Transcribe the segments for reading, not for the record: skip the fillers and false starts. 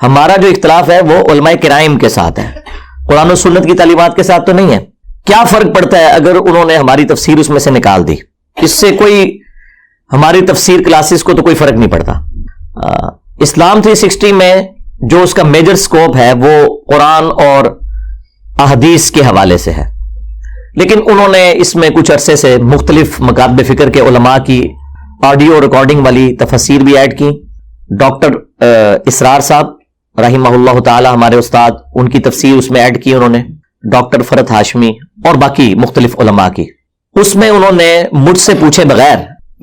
ہمارا جو اختلاف ہے وہ علماء کرام کے ساتھ ہے، قرآن و سنت کی تعلیمات کے ساتھ تو نہیں ہے۔ کیا فرق پڑتا ہے اگر انہوں نے ہماری تفسیر اس میں سے نکال دی؟ اس سے کوئی ہماری تفسیر کلاسز کو تو کوئی فرق نہیں پڑتا۔ اسلام 360 میں جو اس کا میجر سکوپ ہے وہ قرآن اور احادیث کے حوالے سے ہے، لیکن انہوں نے اس میں کچھ عرصے سے مختلف مکاتب فکر کے علماء کی آڈیو ریکارڈنگ والی تفاسیر بھی ایڈ کی۔ ڈاکٹر اسرار صاحب رحمہ اللہ تعالی ہمارے استاد، ان کی تفسیر اس میں ایڈ کی انہوں نے، ڈاکٹر فرت ہاشمی اور باقی مختلف علماء کی۔ اس میں انہوں نے مجھ سے پوچھے بغیر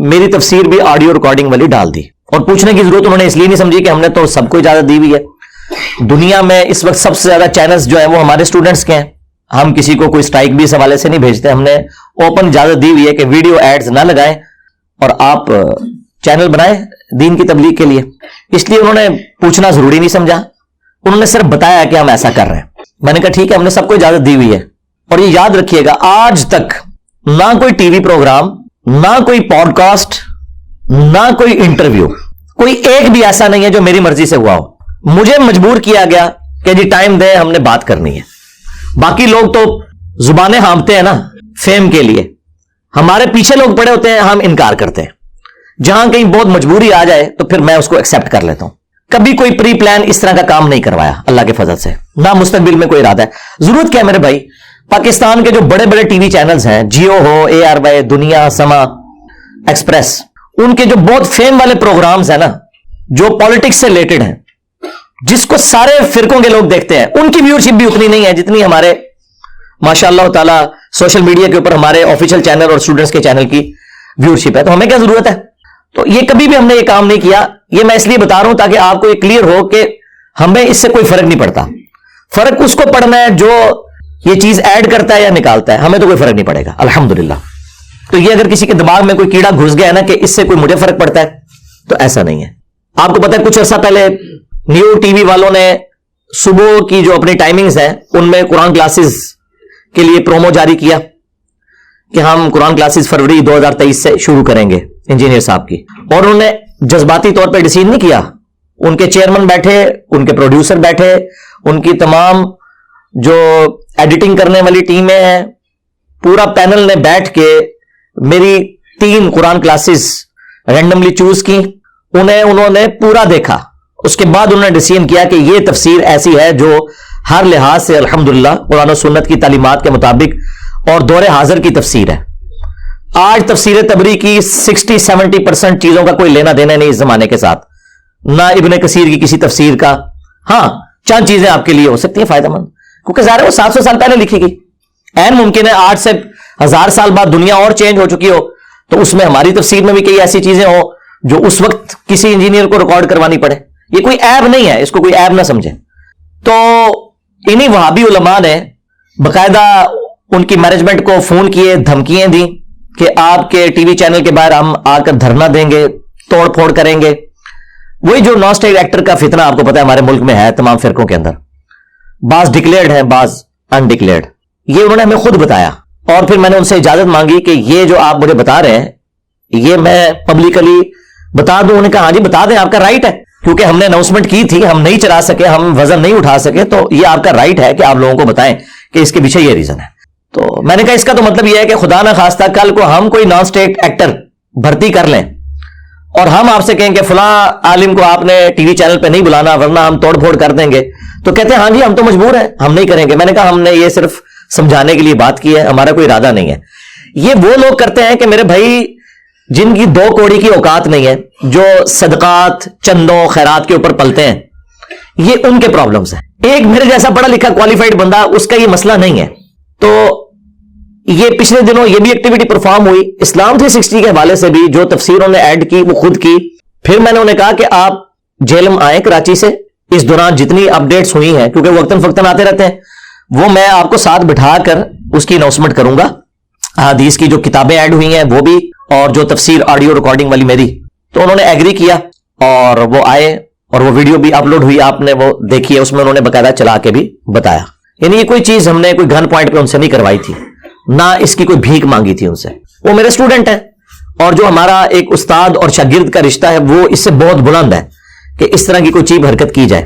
میری تفسیر بھی آڈیو ریکارڈنگ والی ڈال دی، اور پوچھنے کی ضرورت انہوں نے اس لیے نہیں سمجھی کہ ہم نے تو سب کو اجازت دی ہوئی ہے۔ دنیا میں اس وقت سب سے زیادہ چینلز جو ہیں وہ ہمارے اسٹوڈنٹس کے ہیں، ہم کسی کو کوئی اسٹرائک بھی اس حوالے سے نہیں بھیجتے، ہم نے اوپن اجازت دی ہوئی ہے کہ ویڈیو ایڈز نہ لگائیں اور آپ چینل بنائیں دین کی تبلیغ کے لیے۔ اس لیے انہوں نے پوچھنا ضروری نہیں سمجھا، انہوں نے صرف بتایا کہ ہم ایسا کر رہے ہیں۔ میں نے کہا ٹھیک ہے، ہم نے سب کو اجازت دی ہوئی ہے۔ اور یہ یاد رکھیے گا، آج تک نہ کوئی ٹی وی پروگرام، نہ کوئی پوڈ کاسٹ، نہ کوئی انٹرویو، کوئی ایک بھی ایسا نہیں ہے جو میری مرضی سے ہوا ہو۔ مجھے مجبور کیا گیا کہ جی ٹائم دے، ہم نے بات کرنی ہے۔ باقی لوگ تو زبانیں ہانپتے ہیں نا فیم کے لیے، ہمارے پیچھے لوگ پڑے ہوتے ہیں، ہم انکار کرتے ہیں۔ جہاں کہیں بہت مجبوری آ جائے تو پھر میں اس کو ایکسپٹ کر لیتا ہوں۔ کبھی کوئی پری پلان اس طرح کا کام نہیں کروایا اللہ کے فضل سے، نہ مستقبل میں کوئی ارادہ ہے۔ ضرورت کیا ہے میرے بھائی؟ پاکستان کے جو بڑے بڑے ٹی وی چینلز ہیں، جیو ہو، ARY، دنیا، سما، ایکسپریس، ان کے جو بہت فیم والے پروگرامز ہیں نا، جو پالیٹکس سے ریلیٹڈ ہیں، جس کو سارے فرقوں کے لوگ دیکھتے ہیں، ان کی ویورشپ بھی اتنی نہیں ہے جتنی ہمارے ماشاء اللہ تعالی سوشل میڈیا کے اوپر ہمارے آفیشیل چینل اور اسٹوڈنٹس کے چینل کی ویورشپ ہے۔ تو ہمیں کیا ضرورت ہے؟ تو یہ کبھی بھی ہم نے یہ کام نہیں کیا۔ یہ میں اس لیے بتا رہا ہوں تاکہ آپ کو یہ کلیئر ہو کہ ہمیں اس سے کوئی فرق نہیں پڑتا۔ فرق اس کو پڑنا ہے جو یہ چیز ایڈ کرتا ہے یا نکالتا ہے، ہمیں تو کوئی فرق نہیں پڑے گا الحمدللہ۔ تو یہ اگر کسی کے دماغ میں کوئی کیڑا گھس گیا نا کہ اس سے کوئی مجھے فرق پڑتا ہے، تو ایسا نہیں ہے۔ آپ کو پتا ہے کچھ عرصہ پہلے نیو ٹی وی والوں نے صبح کی جو اپنی ٹائمنگز ہیں ان میں قرآن کلاسز کے لیے پرومو جاری کیا کہ ہم قرآن کلاسز فروری 2023 سے شروع کریں گے، انجینئر صاحب کی۔ اور انہوں نے جذباتی طور پہ ڈیسیژن نہیں کیا، ان کے چیئرمین بیٹھے، ان کے پروڈیوسر بیٹھے، ان کی تمام جو ایڈیٹنگ کرنے والی ٹیمیں ہیں، پورا پینل نے بیٹھ کے میری 3 قرآن کلاسز رینڈملی چوز کی، انہوں نے پورا دیکھا۔ اس کے بعد انہوں نے ڈیسیژن کیا کہ یہ تفسیر ایسی ہے جو ہر لحاظ سے الحمدللہ قرآن و سنت کی تعلیمات کے مطابق اور دور حاضر کی تفسیر ہے۔ آج تفسیر تبری کی 60-70% چیزوں کا کوئی لینا دینا نہیں اس زمانے کے ساتھ، نہ ابن کثیر کی کسی تفسیر کا۔ ہاں چند چیزیں آپ کے لیے ہو سکتی ہیں فائدہ مند، کیونکہ ظاہر ہے وہ 700 سال پہلے لکھی گئی، عین ممکن ہے 8 سے 1000 سال بعد دنیا اور چینج ہو چکی ہو، تو اس میں ہماری تفسیر میں بھی کئی ایسی چیزیں ہوں جو اس وقت کسی انجینئر کو ریکارڈ کروانی پڑے۔ یہ کوئی عیب نہیں ہے، اس کو کوئی عیب نہ سمجھیں۔ تو انہی وہابی علماء نے باقاعدہ ان کی مینجمنٹ کو فون کیے، دھمکیاں دی کہ آپ کے ٹی وی چینل کے باہر ہم آ کر دھرنا دیں گے، توڑ پھوڑ کریں گے۔ وہی جو نان اسٹیٹ ایکٹر کا فتنہ آپ کو پتا ہے ہمارے ملک میں ہے تمام فرقوں کے اندر، بعض ڈکلیئرڈ ہیں، بعض انڈکلیئرڈ۔ یہ انہوں نے ہمیں خود بتایا، اور پھر میں نے ان سے اجازت مانگی کہ یہ جو آپ مجھے بتا رہے ہیں یہ میں پبلکلی بتا دوں۔ انہوں نے کہا ہاں جی بتا دیں، آپ کا رائٹ ہے، کیونکہ ہم نے اناؤنسمنٹ کی تھی، ہم نہیں چلا سکے، ہم وزن نہیں اٹھا سکے، تو یہ آپ کا رائٹ ہے کہ آپ لوگوں کو بتائیں کہ اس کے پیچھے یہ ریزن ہے۔ تو میں نے کہا اس کا تو مطلب یہ ہے کہ خدا نہ خواستہ کل کو ہم کوئی نان اسٹیٹ ایکٹر بھرتی کر لیں اور ہم آپ سے کہیں کہ فلاں عالم کو آپ نے ٹی وی چینل پہ نہیں بلانا ورنہ ہم توڑ پھوڑ کر دیں گے، تو کہتے ہیں ہاں جی ہم تو مجبور ہیں، ہم نہیں کریں گے۔ میں نے کہا ہم نے یہ صرف سمجھانے کے لیے بات کی ہے، ہمارا کوئی ارادہ نہیں ہے۔ یہ وہ لوگ کرتے ہیں کہ میرے بھائی جن کی 2 کوڑی کی اوقات نہیں ہے، جو صدقات، چندوں، خیرات کے اوپر پلتے ہیں، یہ ان کے پرابلمز ہیں۔ ایک میرے جیسا پڑھا لکھا کوالیفائڈ بندہ، اس کا یہ مسئلہ نہیں ہے۔ تو یہ پچھلے دنوں یہ بھی ایکٹیویٹی پرفارم ہوئی اسلام 360 کے حوالے سے بھی، جو تفسیروں نے ایڈ کی وہ خود کی۔ پھر میں نے انہیں کہا کہ آپ جیلم آئیں کراچی سے، اس دوران جتنی اپڈیٹس ہوئی ہیں، کیونکہ وقتاً فوقتاً آتے رہتے ہیں، وہ میں آپ کو ساتھ بٹھا کر اس کی اناؤنسمنٹ کروں گا۔ حدیث کی جو کتابیں ایڈ ہوئی ہیں وہ بھی، اور جو تفسیر آڈیو ریکارڈنگ والی میری، تو انہوں نے ایگری کیا اور وہ آئے، اور وہ ویڈیو بھی اپلوڈ ہوئی، آپ نے وہ دیکھی ہے، اس میں انہوں نے باقاعدہ چلا کے بھی بتایا۔ یعنی یہ کوئی چیز ہم نے کوئی گن پوائنٹ پہ ان سے نہیں کروائی تھی، نہ اس کی کوئی بھیک مانگی تھی ان سے۔ وہ میرے اسٹوڈنٹ ہیں، اور جو ہمارا ایک استاد اور شاگرد کا رشتہ ہے وہ اس سے بہت بلند ہے کہ اس طرح کی کوئی چیز حرکت کی جائے۔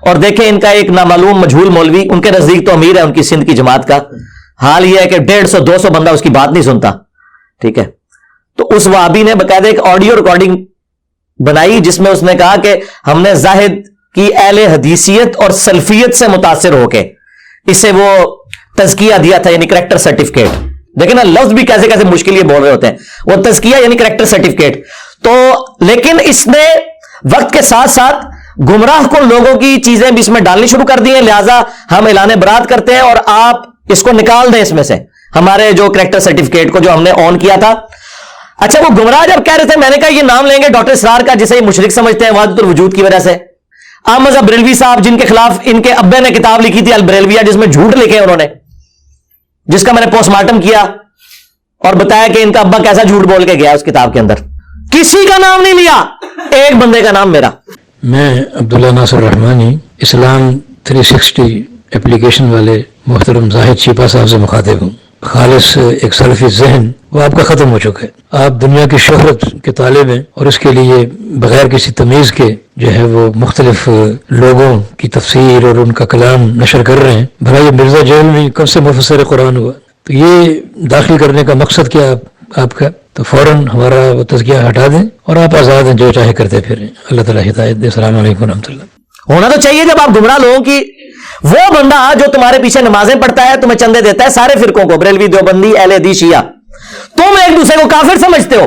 اور دیکھیں ان کا ایک نامعلوم مجہول مولوی، ان کے نزدیک تو امیر ہے ان کی سندھ کی جماعت کا، حال یہ ہے کہ 150-200 بندہ اس کی بات نہیں سنتا، ٹھیک ہے؟ تو اس وہابی نے باقاعدہ ایک آڈیو ریکارڈنگ بنائی جس میں اس نے کہا کہ ہم نے زاہد کی اہل حدیثیت اور سلفیت سے متاثر ہو کے اسے وہ تزکیہ دیا تھا، یعنی کریکٹر سرٹیفکیٹ. دیکھیں نا لفظ بھی کیسے کیسے مشکل یہ بول رہے ہوتے ہیں، وہ تزکیہ یعنی کریکٹر سرٹیفکیٹ. تو لیکن اس نے وقت کے ساتھ ساتھ گمراہ کن لوگوں کی چیزیں بھی اس میں ڈالنی شروع کر دی ہیں، لہٰذا ہم اعلان برات کرتے ہیں اور آپ اس کو نکال دیں اس میں سے، ہمارے جو کریکٹر سرٹیفکیٹ کو جو ہم نے آن کیا تھا. اچھا وہ گمراہ جب کہہ رہے تھے میں نے کہا یہ نام لیں گے ڈاکٹر اسرار کا جسے یہ مشرک سمجھتے ہیں وحدت الوجود کی وجہ سے. احمد بریلوی صاحب جن کے خلاف ان کے ابے نے کتاب لکھی تھی البریلویہ جس میں جھوٹ لکھے انہوں نے، جس کا میں نے پوسٹ مارٹم کیا اور بتایا کہ ان کا ابا کیسا جھوٹ بول کے گیا اس کتاب کے اندر. کسی کا نام نہیں لیا، ایک بندے کا نام میرا. میں عبداللہ ناصر رحمانی، اسلام 360 اپلیکیشن والے محترم زاہد شیپا صاحب سے مخاطب ہوں. خالص ایک سلفی ذہن وہ آپ کا ختم ہو چکا ہے. آپ دنیا کی شہرت کے طالب ہیں اور اس کے لیے بغیر کسی تمیز کے جو ہے وہ مختلف لوگوں کی تفسیر اور ان کا کلام نشر کر رہے ہیں. بھلا یہ مرزا جیل میں کب سے مفسر قرآن ہوا؟ تو یہ داخل کرنے کا مقصد کیا آپ کا؟ تو فوراً ہمارا وہ تزکیہ ہٹا دیں اور آپ آزاد ہیں، جو چاہے کرتے پھریں. اللہ تعالیٰ ہدایت دے. السلام علیکم ورحمۃ اللہ. ہونا تو چاہیے جب آپ گمراہ لوگوں کی، وہ بندہ جو تمہارے پیچھے نمازیں پڑھتا ہے، تمہیں چندے دیتا ہے، سارے فرقوں کو، بریلوی، دیوبندی، اہل حدیث، شیعہ، تم ایک دوسرے کو کافر سمجھتے ہو،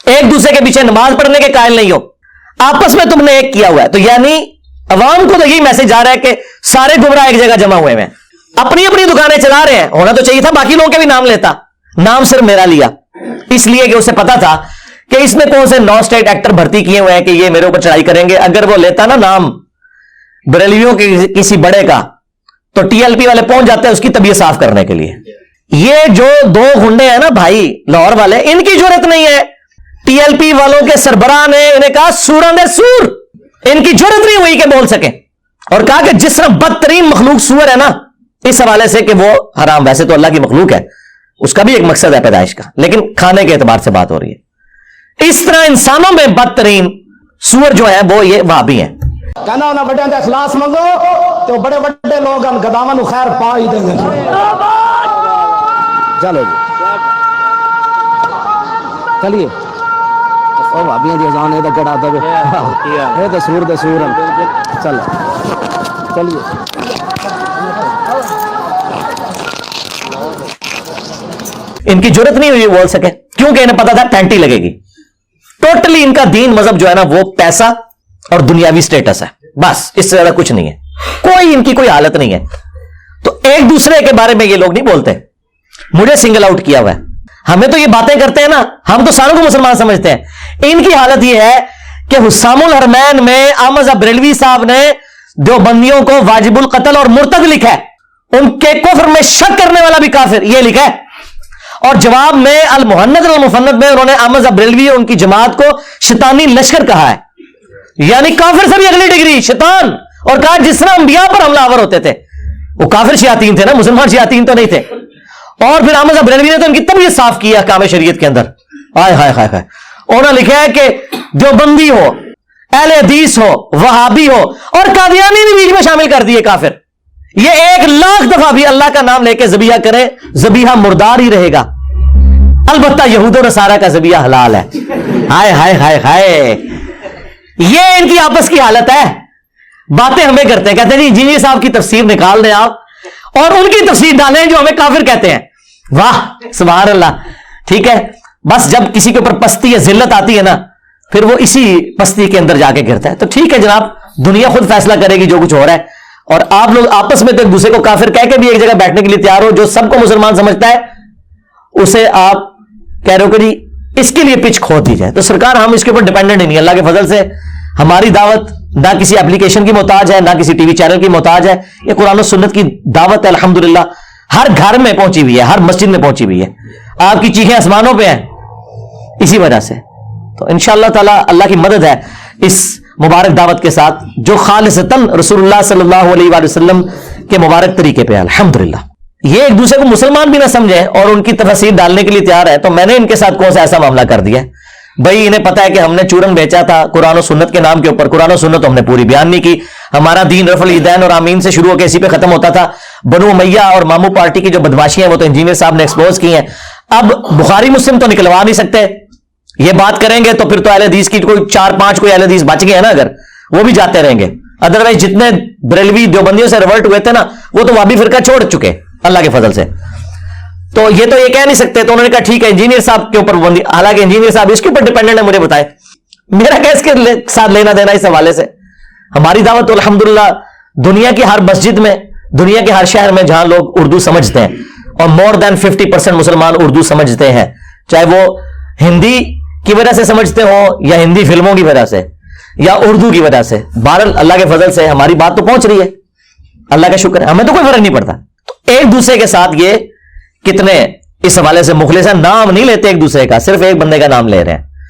ایک دوسرے کے پیچھے نماز پڑھنے کے قائل نہیں ہو، آپس میں تم نے ایک کیا ہوا ہے. تو یعنی عوام کو تو یہی میسج آ رہا ہے کہ سارے گمراہ ایک جگہ جمع ہوئے ہیں، اپنی اپنی دکانیں چلا رہے ہیں. ہونا تو چاہیے تھا باقی لوگوں کے بھی نام لیتا، نام صرف میرا لیا اس لیے کہ اسے پتا تھا کہ اس میں کون سے 9 اسٹیٹ ایکٹر بھرتی کیے ہوئے ہیں کہ یہ میرے اوپر چڑھائی کریں گے. اگر وہ لیتا نا نام بریلویوں کے کسی بڑے کا تو ٹی ایل پی والے پہنچ جاتے ہیں اس کی طبیعت صاف کرنے کے لیے. یہ جو 2 گنڈے ہیں نا بھائی لاہور والے، ان کی جرت نہیں ہے. ٹی ایل پی والوں کے سربراہ نے انہیں کہا سورند سور، ان کی جرت نہیں ہوئی کہ بول سکے، اور کہا کہ جس طرح بدترین مخلوق سور ہے نا، اس حوالے سے کہ وہ حرام، ویسے تو اللہ کی مخلوق ہے، اس کا بھی ایک مقصد ہے پیدائش کا، لیکن کھانے کے اعتبار سے بات ہو رہی ہے. اس طرح انسانوں میں بدترین سور جو ہے وہ یہ وہابی ہیں. کہنا انہیں بڑے اندر اخلاص منگو تو بڑے بڑے لوگ گداواں نو خیر پا ہی دیں گے. چلو جی چلیے او بھابیاں دی اذان اے تے کڑا دے اے تے سور چل چلیے. ان کی جرت نہیں ہوئی بول سکے کیونکہ انہیں پتا تھا ٹینٹی لگے گی. ٹوٹلی ان کا دین مذہب جو ہے نا وہ پیسہ اور دنیاوی سٹیٹس ہے، بس اس سے زیادہ کچھ نہیں ہے. کوئی ان کی کوئی حالت نہیں ہے. تو ایک دوسرے کے بارے میں یہ لوگ نہیں بولتے. مجھے سنگل آؤٹ کیا ہوا ہے. ہمیں تو یہ باتیں کرتے ہیں نا، ہم تو ساروں کو مسلمان سمجھتے ہیں. ان کی حالت یہ ہے کہ حسام الحرمین میں احمد بریلوی صاحب نے دیوبندیوں کو واجب القتل اور مرتد لکھا ہے، ان کے کفر میں شک کرنے والا بھی کافر یہ لکھا ہے. اور جواب میں المحند المفند میں انہوں نے احمد بریلوی اور ان کی جماعت کو شیطانی لشکر کہا ہے، یعنی کافر سے بھی اگلی ڈگری شیطان. اور کہا جس طرح انبیاء پر حملہ آور ہوتے تھے، وہ کافر شیاطین تھے نا، مسلمان شیاطین تو نہیں تھے. اور پھر احمد بریلوی نے تو ان کی طبیعت صاف کی احکام شریعت کے اندر. ہائے ہائے ہائے ہائے. انہوں نے لکھا ہے کہ دیوبندی ہو، اہل حدیث ہو، وہابی ہو اور قادیانی بھی بیچ میں شامل کر دیے کافر. یہ 1,00,000 دفعہ بھی اللہ کا نام لے کے ذبیحہ کرے، ذبیحہ مردار ہی رہے گا. البتہ یہود و نصارہ کا ذبیحہ حلال ہے. ہائے ہائے ہائے ہائے. یہ ان کی آپس کی حالت ہے. باتیں ہمیں کرتے ہیں، کہتے ہیں جی جی صاحب کی تفسیر نکال دیں آپ اور ان کی تفسیر ڈالیں جو ہمیں کافر کہتے ہیں. واہ سبحان اللہ. ٹھیک ہے، بس جب کسی کے اوپر پستی یا ذلت آتی ہے نا، پھر وہ اسی پستی کے اندر جا کے گرتا ہے. تو ٹھیک ہے جناب، دنیا خود فیصلہ کرے گی جو کچھ ہو رہا ہے. اور آپ لوگ آپس میں تو ایک دوسرے کو کافر کہہ کے بھی ایک جگہ بیٹھنے کے لیے تیار ہو. جو سب کو مسلمان سمجھتا ہے اسے آپ کہہ رہے ہو کہ جی اس کے لیے پچ کھود دی جائے. تو سرکار ہم اس کے اوپر ڈیپینڈنٹ نہیں. اللہ کے فضل سے ہماری دعوت نہ کسی اپلیکیشن کی محتاج ہے، نہ کسی ٹی وی چینل کی محتاج ہے. یہ قرآن و سنت کی دعوت ہے، الحمدللہ ہر گھر میں پہنچی ہوئی ہے، ہر مسجد میں پہنچی ہوئی ہے. آپ کی چیخیں آسمانوں پہ ہیں اسی وجہ سے. تو انشاءاللہ تعالی اللہ کی مدد ہے اس مبارک دعوت کے ساتھ جو خالصتاً رسول اللہ صلی اللہ علیہ وآلہ وسلم کے مبارک طریقے پہ ہے. الحمدللہ یہ ایک دوسرے کو مسلمان بھی نہ سمجھیں اور ان کی تفسیر ڈالنے کے لیے تیار ہے. تو میں نے ان کے ساتھ کون سا ایسا معاملہ کر دیا بھائی انہیں پتا ہے کہ ہم نے چورن بیچا تھا قرآن و سنت کے نام کے اوپر. قرآن و سنت ہم نے پوری بیان نہیں کی. ہمارا دین رفع الیدین اور آمین سے شروع ہو کے اسی پہ ختم ہوتا تھا. بنو امیہ اور مامو پارٹی کی جو بدماشیاں ہیں وہ تو انجینئر صاحب نے ایکسپوز کی ہیں. اب بخاری مسلم تو نکلوا نہیں سکتے. یہ بات کریں گے تو پھر تو اہل حدیث کی کوئی 4-5 کوئی اہل حدیث بچ گئے ہیں نا, اگر وہ بھی جاتے رہیں گے. ادروائز جتنے بریلوی دیوبندیوں سے ریورٹ ہوئے تھے نا وہ تو وہابی فرقہ چھوڑ چکے اللہ کے فضل سے. تو یہ تو یہ کہہ نہیں سکتے. تو انہوں نے کہا ٹھیک ہے انجینئر صاحب کے اوپر پابندی, حالانکہ انجینئر صاحب اس کے اوپر ڈیپینڈنٹ ہے. مجھے بتائے میرا کیس کے ساتھ لینا دینا اس حوالے سے. ہماری دعوت الحمدللہ دنیا کی ہر مسجد میں, دنیا کے ہر شہر میں جہاں لوگ اردو سمجھتے ہیں, اور مور دین 50% مسلمان اردو سمجھتے ہیں, چاہے وہ ہندی کی وجہ سے سمجھتے ہوں یا ہندی فلموں کی وجہ سے یا اردو کی وجہ سے. بہرحال اللہ کے فضل سے ہماری بات تو پہنچ رہی ہے, اللہ کا شکر ہے, ہمیں تو کوئی فرق نہیں پڑتا. تو ایک دوسرے کے ساتھ یہ کتنے اس حوالے سے مخلص ہیں, نام نہیں لیتے ایک دوسرے کا, صرف ایک بندے کا نام لے رہے ہیں.